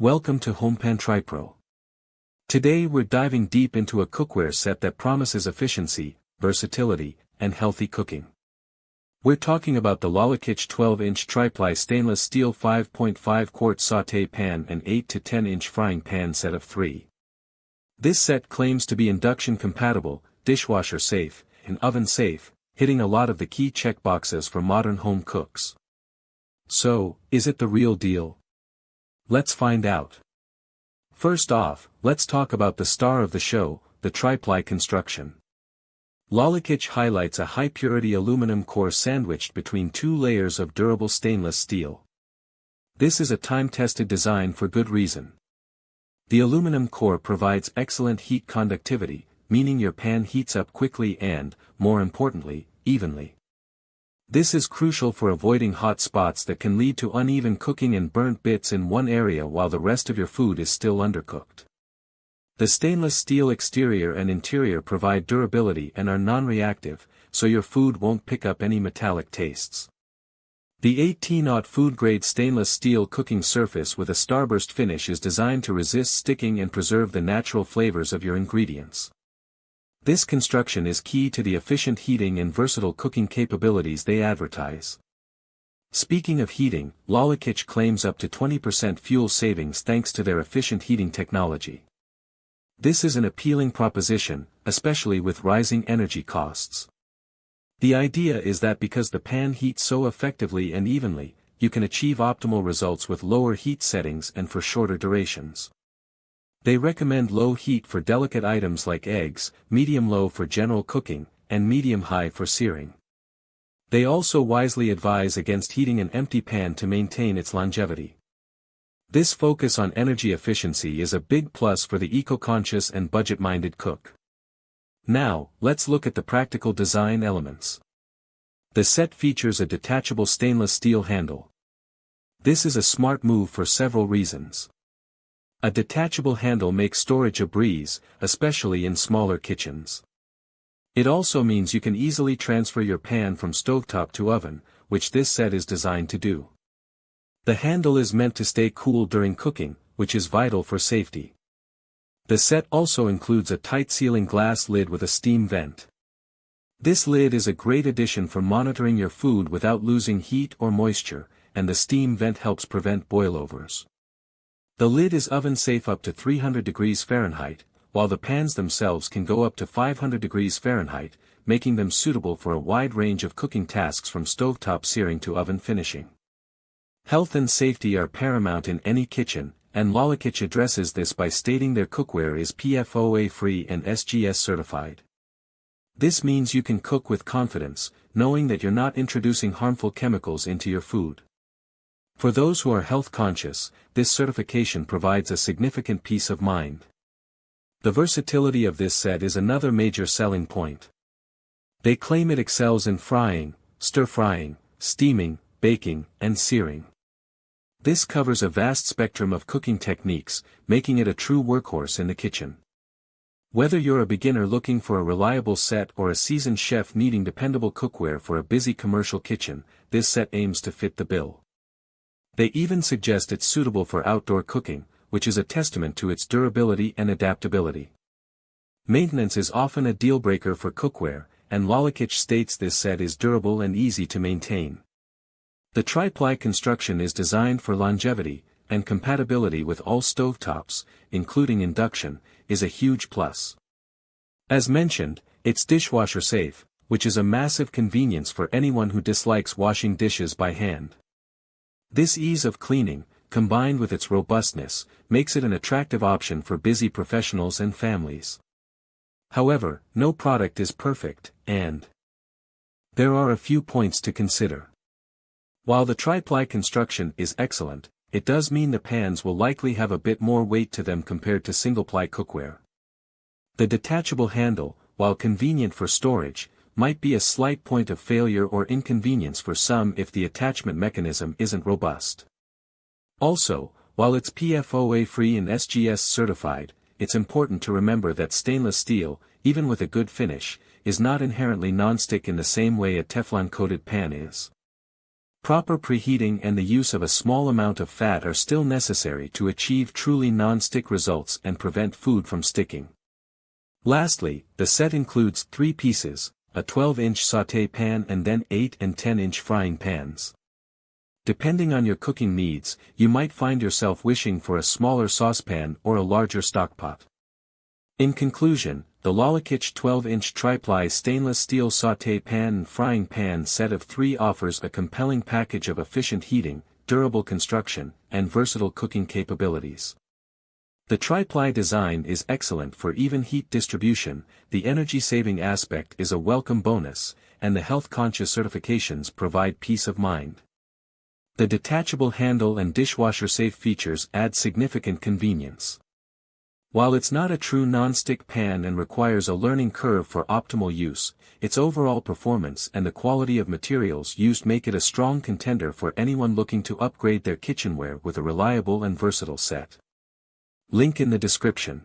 Welcome to HomePan Tri-Pro. Today we're diving deep into a cookware set that promises efficiency, versatility, and healthy cooking. We're talking about the LOLYKITCH 12-inch Tri-Ply stainless steel 5.5 quart sauté pan and 8 to 10-inch frying pan set of 3. This set claims to be induction compatible, dishwasher safe, and oven safe, hitting a lot of the key checkboxes for modern home cooks. So, is it the real deal? Let's find out. First off, let's talk about the star of the show, the Tri-Ply construction. LOLYKITCH highlights a high-purity aluminum core sandwiched between two layers of durable stainless steel. This is a time-tested design for good reason. The aluminum core provides excellent heat conductivity, meaning your pan heats up quickly and, more importantly, evenly. This is crucial for avoiding hot spots that can lead to uneven cooking and burnt bits in one area while the rest of your food is still undercooked. The stainless steel exterior and interior provide durability and are non-reactive, so your food won't pick up any metallic tastes. The 18-aught food-grade stainless steel cooking surface with a starburst finish is designed to resist sticking and preserve the natural flavors of your ingredients. This construction is key to the efficient heating and versatile cooking capabilities they advertise. Speaking of heating, LOLYKITCH claims up to 20% fuel savings thanks to their efficient heating technology. This is an appealing proposition, especially with rising energy costs. The idea is that because the pan heats so effectively and evenly, you can achieve optimal results with lower heat settings and for shorter durations. They recommend low heat for delicate items like eggs, medium-low for general cooking, and medium-high for searing. They also wisely advise against heating an empty pan to maintain its longevity. This focus on energy efficiency is a big plus for the eco-conscious and budget-minded cook. Now, let's look at the practical design elements. The set features a detachable stainless steel handle. This is a smart move for several reasons. A detachable handle makes storage a breeze, especially in smaller kitchens. It also means you can easily transfer your pan from stovetop to oven, which this set is designed to do. The handle is meant to stay cool during cooking, which is vital for safety. The set also includes a tight-sealing glass lid with a steam vent. This lid is a great addition for monitoring your food without losing heat or moisture, and the steam vent helps prevent boilovers. The lid is oven-safe up to 300 degrees Fahrenheit, while the pans themselves can go up to 500 degrees Fahrenheit, making them suitable for a wide range of cooking tasks from stovetop searing to oven finishing. Health and safety are paramount in any kitchen, and LOLYKITCH addresses this by stating their cookware is PFOA-free and SGS certified. This means you can cook with confidence, knowing that you're not introducing harmful chemicals into your food. For those who are health conscious, this certification provides a significant peace of mind. The versatility of this set is another major selling point. They claim it excels in frying, stir-frying, steaming, baking, and searing. This covers a vast spectrum of cooking techniques, making it a true workhorse in the kitchen. Whether you're a beginner looking for a reliable set or a seasoned chef needing dependable cookware for a busy commercial kitchen, this set aims to fit the bill. They even suggest it's suitable for outdoor cooking, which is a testament to its durability and adaptability. Maintenance is often a deal-breaker for cookware, and LOLYKITCH states this set is durable and easy to maintain. The Tri-Ply construction is designed for longevity, and compatibility with all stovetops, including induction, is a huge plus. As mentioned, it's dishwasher safe, which is a massive convenience for anyone who dislikes washing dishes by hand. This ease of cleaning, combined with its robustness, makes it an attractive option for busy professionals and families. However, no product is perfect, and there are a few points to consider. While the Tri-Ply construction is excellent, it does mean the pans will likely have a bit more weight to them compared to single-ply cookware. The detachable handle, while convenient for storage, might be a slight point of failure or inconvenience for some if the attachment mechanism isn't robust. Also, while it's PFOA-free and SGS certified, it's important to remember that stainless steel, even with a good finish, is not inherently non-stick in the same way a Teflon-coated pan is. Proper preheating and the use of a small amount of fat are still necessary to achieve truly non-stick results and prevent food from sticking. Lastly, the set includes 3 pieces, a 12-inch sauté pan and then 8 and 10-inch frying pans. Depending on your cooking needs, you might find yourself wishing for a smaller saucepan or a larger stockpot. In conclusion, the LOLYKITCH 12-inch Tri-Ply stainless steel sauté pan and frying pan set of 3 offers a compelling package of efficient heating, durable construction, and versatile cooking capabilities. The Tri-Ply design is excellent for even heat distribution, the energy-saving aspect is a welcome bonus, and the health-conscious certifications provide peace of mind. The detachable handle and dishwasher-safe features add significant convenience. While it's not a true non-stick pan and requires a learning curve for optimal use, its overall performance and the quality of materials used make it a strong contender for anyone looking to upgrade their kitchenware with a reliable and versatile set. Link in the description.